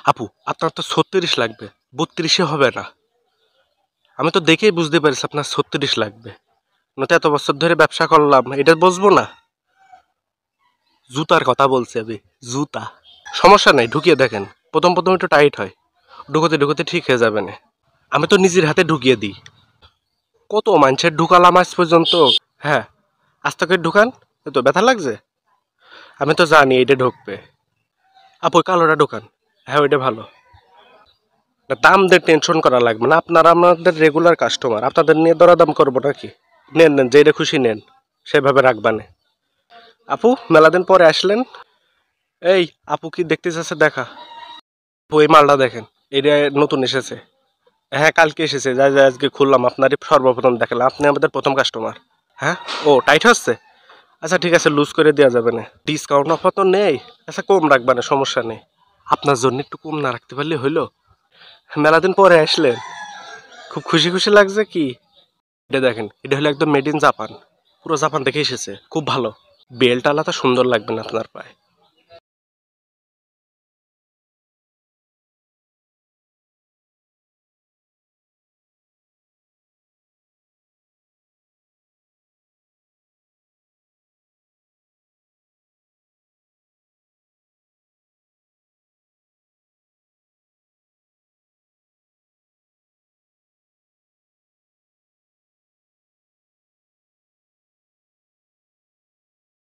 আপু আপনার তো 36 লাগবে, 32-এ হবে না। আমি তো দেখেই বুঝতে পারছি আপনার 36 লাগবে। আমি তো এত বছর ধরে ব্যবসা করলাম, এটা বুঝবো না? জুতার কথা বলছি আমি, জুতা। সমস্যা নাই, ঢুকিয়ে দেখেন। প্রথম প্রথম একটু টাইট হয়, ঢুকোতে ঢুকোতে ঠিক হয়ে যাবে না। আমি তো নিজের হাতে ঢুকিয়ে দিই। কত মানুষের ঢুকালাম আজ পর্যন্ত। হ্যাঁ, আস্তে করে ঢুকান। এই তো ব্যথা লাগছে। আমি তো জানি এটা ঢুকবে। আপু ওই কালোটা ঢুকান। হ্যাঁ ওইটা ভালো। না, দাম দিয়ে টেনশন করা লাগবে না, আপনারা আমাদের রেগুলার কাস্টমার, আপনাদের নিয়ে দরাদাম করবো নাকি? নেন নেন, যেটা খুশি নেন, সেভাবে রাখবানে। আপু মেলা দিন পরে আসলেন। এই আপু কি দেখতে চাচ্ছে দেখা? আপু এই মালটা দেখেন, এটা নতুন এসেছে। হ্যাঁ কালকে এসেছে, যাই যাই আজকে খুললাম, আপনারই সর্বপ্রথম দেখালাম, আপনি আমাদের প্রথম কাস্টমার। হ্যাঁ ও টাইট হচ্ছে। আচ্ছা ঠিক আছে, লুজ করে দেওয়া যাবে না, ডিসকাউন্ট অফার তো নেই। আচ্ছা কম রাখবা না, সমস্যা নেই। আপনার জন্য একটু কম না রাখতে পারলে হইলো। মেলা দিন পরে আসলেন, খুব খুশি খুশি লাগছে কি? এটা দেখেন, এটা হলো একদম মেড ইন জাপান, পুরো জাপান থেকে এসেছে, খুব ভালো। বেল্ট আলাদা সুন্দর লাগবে না আপনার পায়ে।